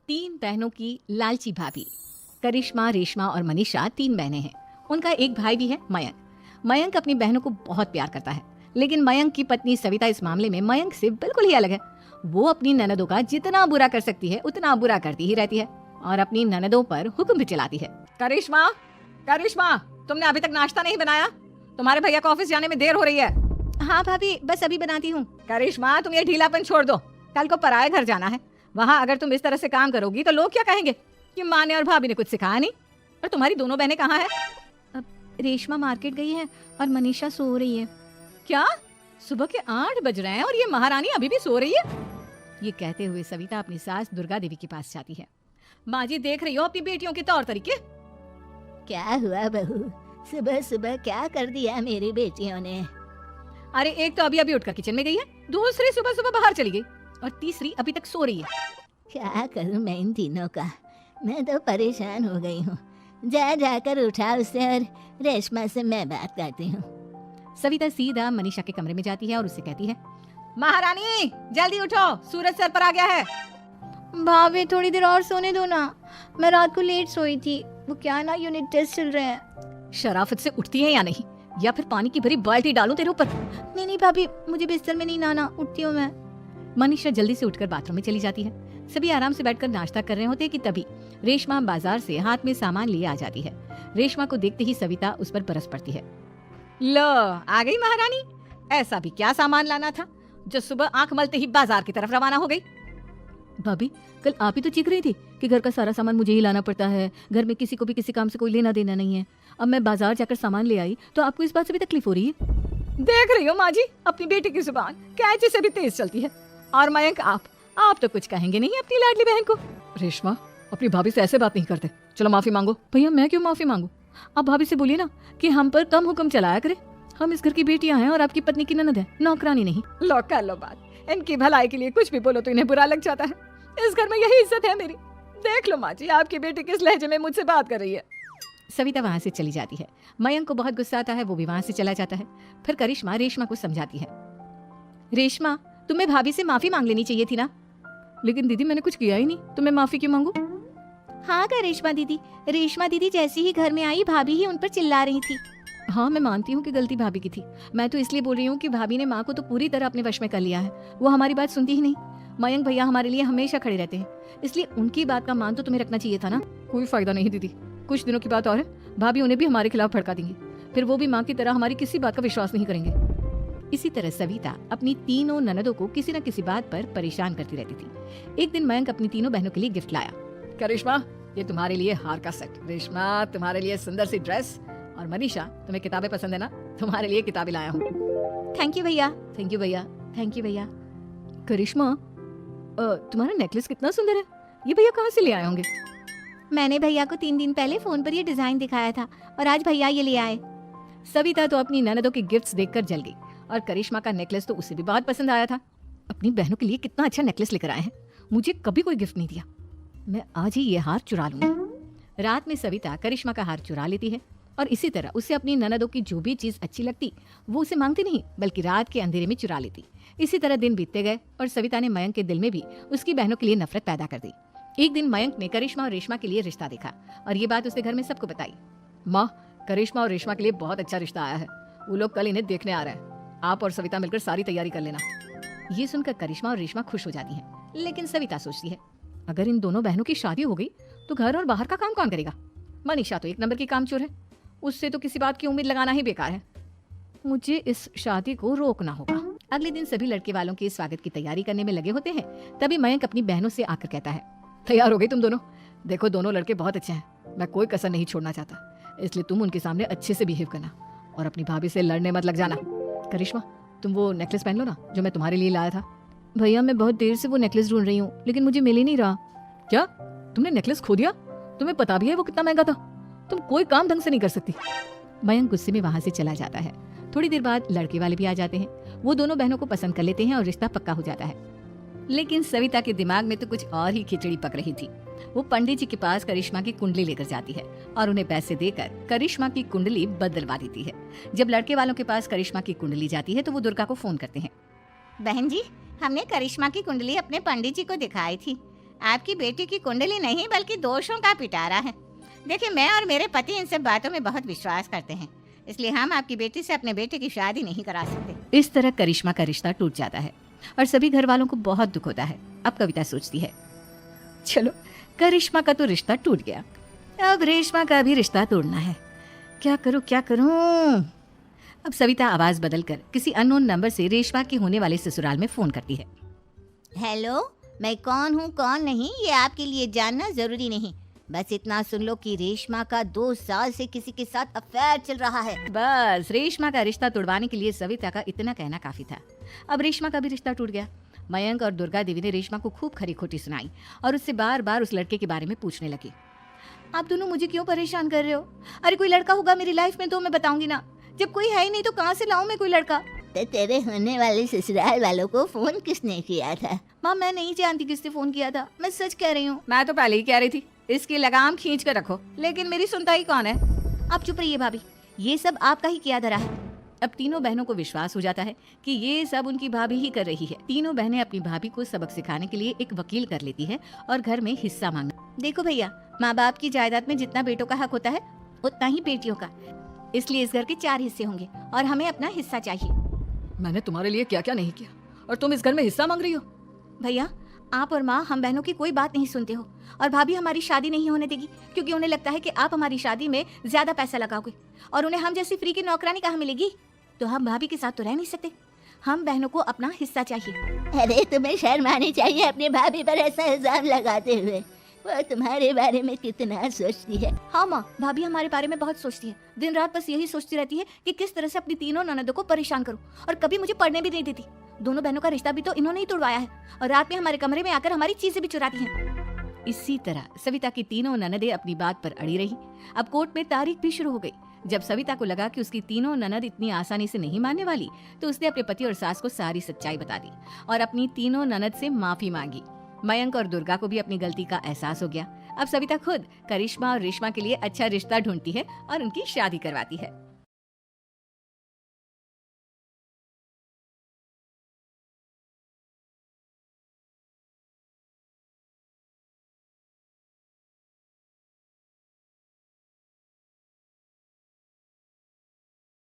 तीन बहनों की लालची भाभी। करिश्मा, रेशमा और मनीषा तीन बहनें हैं। उनका एक भाई भी है, मयंक। मयंक अपनी बहनों को बहुत प्यार करता है, लेकिन मयंक की पत्नी सविता इस मामले में मयंक से बिल्कुल ही अलग है। वो अपनी ननदों का जितना बुरा कर सकती है उतना बुरा करती ही रहती है और अपनी ननदों पर हुक्म भी चलाती है। करिश्मा, करिश्मा, तुमने अभी तक नाश्ता नहीं बनाया? तुम्हारे भैया को ऑफिस जाने में देर हो रही है। हाँ भाभी, बस अभी बनाती हूँ। करिश्मा, तुम ये ढीलापन छोड़ दो। कल को पराये घर जाना है। वहाँ अगर तुम इस तरह से काम करोगी तो लोग क्या कहेंगे कि माँ ने और भाभी ने कुछ सिखाया नहीं। और तुम्हारी दोनों बहनें कहाँ हैं? अब रेशमा मार्केट गई है और मनीषा सो रही है। क्या? सुबह के 8 बज रहे हैं और ये महारानी अभी भी सो रही है? ये कहते हुए सविता अपनी सास दुर्गा देवी के पास जाती है। माँ जी, देख रही हो अपनी बेटियों के तौर तरीके? क्या हुआ बहू, सुबह सुबह क्या कर दिया मेरी बेटियों ने? अरे एक तो अभी अभी उठकर किचन में गई है, दूसरी सुबह सुबह बाहर चली गई और तीसरी अभी तक सो रही है। क्या करूं मैं इन तीनों का, मैं तो परेशान हो गई हूँ। जा जाकर उठा उसे और रेशमा से मैं बात करती हूँ। सविता सीधा मनीषा के कमरे में जाती है और उससे कहती है, महारानी जल्दी उठो, सूरज सर पर आ गया है। भाभी थोड़ी देर और सोने दो ना, मैं रात को लेट सोई थी। वो क्या ना, यूनिट टेस्ट चल रहे हैं। शराफत से उठती है या नहीं, या फिर पानी की भरी बाल्टी डालूं तेरे ऊपर? नहीं नहीं भाभी, मुझे बिस्तर में नहीं नहाना, उठती हूँ मैं। मनीषा जल्दी से उठकर बाथरूम में चली जाती है। सभी आराम से बैठकर नाश्ता कर रहे होते हैं कि तभी रेशमा बाजार से हाथ में सामान लिए आ जाती है। रेशमा को देखते ही सविता उस पर बरस पड़ती है। लो, आ गई महारानी। ऐसा भी क्या सामान लाना था जो सुबह आंख मलते ही बाजार की तरफ रवाना हो गई? भाभी, कल आप ही तो चीख रही थी कि घर का सारा सामान मुझे ही लाना पड़ता है, घर में किसी को भी किसी काम से कोई लेना देना नहीं है। अब मैं बाजार जाकर सामान ले आई तो आपको इस बात से भी तकलीफ हो रही है? देख रही हो माँ जी, अपनी बेटी की जुबान कैंची से भी तेज चलती है। और मयंक, आप तो कुछ कहेंगे नहीं अपनी लाडली बहन को। रेशमा, अपनी भाभी से ऐसे बात नहीं करते, चलो माफी मांगो। भैया, मैं क्यों माफी मांगू? आप भाभी से बोलिए ना कि हम पर कम हुक्म चलाया करे। हम इस घर की बेटियां हैं और आपकी पत्नी की ननद है, नौकरानी नहीं। लो कर लो बात, इनकी भलाई के लिए कुछ भी बोलो तो इन्हें बुरा लग जाता है। इस घर में यही इज्जत है मेरी। देख लो माँ जी, आपकी बेटी किस लहजे में मुझसे बात कर रही है। सविता वहाँ से चली जाती है। मयंक को बहुत गुस्सा आता है, वो भी वहाँ से चला जाता है। फिर करिश्मा रेशमा को समझाती है, रेशमा, तुम्हें भाभी से माफी मांग लेनी चाहिए थी ना। लेकिन दीदी, मैंने कुछ किया ही नहीं, तो मैं माफी क्यों मांगू? हाँ करिश्मा दीदी, रेशमा दीदी जैसी ही घर में आई भाभी ही उन पर चिल्ला रही थी। हाँ, मैं मानती हूँ कि गलती भाभी की थी। मैं तो इसलिए बोल रही हूँ कि भाभी ने माँ को तो पूरी तरह अपने वश में कर लिया है। वो हमारी बात सुनती ही नहीं। मयंक भैया हमारे लिए हमेशा खड़े रहते हैं, इसलिए उनकी बात का मान तो तुम्हें रखना चाहिए था ना। कोई फायदा नहीं दीदी, कुछ दिनों की बात और है, भाभी उन्हें भी हमारे खिलाफ भड़का देंगी। फिर वो भी माँ की तरह हमारी किसी बात का विश्वास नहीं करेंगे। इसी तरह सविता अपनी तीनों ननदों को किसी न किसी बात पर परेशान करती रहती थी। एक दिन मयंक अपनी तीनों बहनों के लिए गिफ्ट लाया। करिश्मा, ये तुम्हारे लिए हार का सेट। रेशमा, तुम्हारे लिए सुंदर सी ड्रेस। और मनीषा, तुम्हें किताबें पसंद है ना, तुम्हारे लिए किताबें लाया हूँ। थैंक यू भैया। थैंक यू भैया, थैंक यू भैया। करिश्मा, तुम्हारा नेकलेस कितना सुंदर है, ये भैया कहाँ से ले आए होंगे? मैंने भैया को 3 दिन पहले फोन पर ये डिजाइन दिखाया था और आज भैया ये ले आए। सविता तो अपनी ननदों के गिफ्ट्स देखकर जल गई और करिश्मा का नेकलेस तो उसे भी बहुत पसंद आया था। अपनी बहनों के लिए कितना अच्छा नेकलेस लेकर आए हैं, मुझे कभी कोई गिफ्ट नहीं दिया। मैं आज ही ये हार चुरा लूंगी। रात में सविता करिश्मा का हार चुरा लेती है और इसी तरह उसे अपनी ननदों की जो भी चीज अच्छी लगती वो उसे मांगती नहीं, बल्कि रात के अंधेरे में चुरा लेती। इसी तरह दिन बीतते गए और सविता ने मयंक के दिल में भी उसकी बहनों के लिए नफरत पैदा कर दी। एक दिन मयंक ने करिश्मा और रेशमा के लिए रिश्ता देखा और ये बात उसने घर में सबको बताई। माँ, करिश्मा और रेशमा के लिए बहुत अच्छा रिश्ता आया है, वो लोग कल इन्हें देखने आ रहे हैं। आप और सविता मिलकर सारी तैयारी कर लेना। ये सुनकर करिश्मा और रेशमा खुश हो जाती हैं, लेकिन सविता सोचती है, अगर इन दोनों बहनों की शादी हो गई तो घर और बाहर का काम कौन करेगा? मनीषा तो 1 नंबर की कामचोर है, उससे तो किसी बात की उम्मीद लगाना ही बेकार है। मुझे इस शादी को रोकना होगा। अगले दिन सभी लड़के वालों के स्वागत की तैयारी करने में लगे होते हैं। तभी मयंक अपनी बहनों से आकर कहता है, तैयार हो गई तुम दोनों? देखो, दोनों लड़के बहुत अच्छे हैं, मैं कोई कसर नहीं छोड़ना चाहता, इसलिए तुम उनके सामने अच्छे से बिहेव करना और अपनी भाभी से लड़ने मत लग जाना। करिश्मा, तुम वो नेकलेस पहन लो ना जो मैं तुम्हारे लिए लाया था। भैया, मैं बहुत देर से वो नेकलेस ढूंढ रही हूँ, लेकिन मुझे मिल ही नहीं रहा। क्या तुमने नेकलेस खो दिया? तुम्हें पता भी है वो कितना महंगा था, तुम कोई काम ढंग से नहीं कर सकती। मयंक गुस्से में वहाँ से चला जाता है। थोड़ी देर बाद लड़के वाले भी आ जाते हैं। वो दोनों बहनों को पसंद कर लेते हैं और रिश्ता पक्का हो जाता है। लेकिन सविता के दिमाग में तो कुछ और ही खिचड़ी पक रही थी। वो पंडित जी के पास करिश्मा की कुंडली लेकर जाती है और उन्हें पैसे देकर करिश्मा की कुंडली बदलवा देती है। जब लड़के वालों के पास करिश्मा की कुंडली जाती है तो वो दुर्गा को फोन करते हैं। बहन जी, हमने करिश्मा की कुंडली अपने पंडित जी को दिखाई थी, आपकी बेटी की कुंडली नहीं बल्कि दोषों का पिटारा है। देखिए, मैं और मेरे पति इन सब बातों में बहुत विश्वास करते हैं, इसलिए हम आपकी बेटी से अपने बेटे की शादी नहीं करा सकते। इस तरह करिश्मा का रिश्ता टूट जाता है और सभी घर वालों को बहुत दुख होता है। अब कविता सोचती है, चलो करिश्मा का तो रिश्ता टूट गया, अब रेशमा का भी रिश्ता तोड़ना है। क्या करूं क्या करूं? अब सविता आवाज बदलकर किसी अननोन नंबर से रेशमा के होने वाले ससुराल में फोन करती है। हेलो, मैं कौन हूँ कौन नहीं ये आपके लिए जानना जरूरी नहीं, बस इतना सुन लो कि रेशमा का 2 साल से किसी के साथ अफेयर चल रहा है। बस रेशमा का रिश्ता तोड़वाने के लिए सविता का इतना कहना काफी था। अब रेशमा का भी रिश्ता टूट गया। मयंक और दुर्गा देवी ने रेशमा को खूब खरी खोटी सुनाई और उससे बार बार उस लड़के के बारे में पूछने लगी। आप दोनों मुझे क्यों परेशान कर रहे हो? अरे कोई लड़का होगा मेरी लाइफ में तो मैं बताऊंगी ना, जब कोई है ही नहीं तो कहाँ से लाऊं मैं कोई लड़का? तो तेरे होने वाले ससुराल वालों को फोन किसने किया था? माँ मैं नहीं जानती किसने फोन किया था, मैं सच कह रही हूँ। मैं तो पहले ही कह रही थी इसकी लगाम खींच कर रखो, लेकिन मेरी सुनता ही कौन है? आप चुप रहिए भाभी, ये सब आपका ही किया धरा है। अब तीनों बहनों को विश्वास हो जाता है कि ये सब उनकी भाभी ही कर रही है। तीनों बहनें अपनी भाभी को सबक सिखाने के लिए एक वकील कर लेती है और घर में हिस्सा मांगना। देखो भैया, माँ बाप की जायदाद में जितना बेटों का हक होता है उतना ही बेटियों का, इसलिए इस घर के 4 हिस्से होंगे और हमें अपना हिस्सा चाहिए। मैंने तुम्हारे लिए क्या क्या नहीं किया और तुम इस घर में हिस्सा मांग रही हो? भैया, आप और माँ हम बहनों की कोई बात नहीं सुनते हो और भाभी हमारी शादी नहीं होने देगी क्योंकि उन्हें लगता है कि आप हमारी शादी में ज्यादा पैसा लगाओगे और उन्हें हम जैसी फ्री की नौकरानी कहाँ मिलेगी। तो हम भाभी के साथ तो रह नहीं सकते, हम बहनों को अपना हिस्सा चाहिए। अरे तुम्हें शर्म आनी चाहिए अपनी भाभी पर ऐसा इल्जाम लगाते हुए, वो तुम्हारे बारे में कितना सोचती है। हाँ माँ, भाभी हमारे बारे में बहुत सोचती है, दिन रात बस यही सोचती रहती है कि किस तरह से अपनी तीनों ननदों को परेशान करूं और कभी मुझे पढ़ने भी नहीं देती। दोनों बहनों का रिश्ता भी तो इन्होंने ही तोड़वाया है और रात में हमारे कमरे में आकर हमारी चीजें भी चुराती हैं। इसी तरह सविता की तीनों ननदें अपनी बात पर अड़ी रही। अब कोर्ट में तारीख भी शुरू हो गई। जब सविता को लगा कि उसकी तीनों ननद इतनी आसानी से नहीं मानने वाली, तो उसने अपने पति और सास को सारी सच्चाई बता दी और अपनी तीनों ननद से माफी मांगी। मयंक और दुर्गा को भी अपनी गलती का एहसास हो गया। अब सविता खुद करिश्मा और रेशमा के लिए अच्छा रिश्ता ढूंढती है और उनकी शादी करवाती है।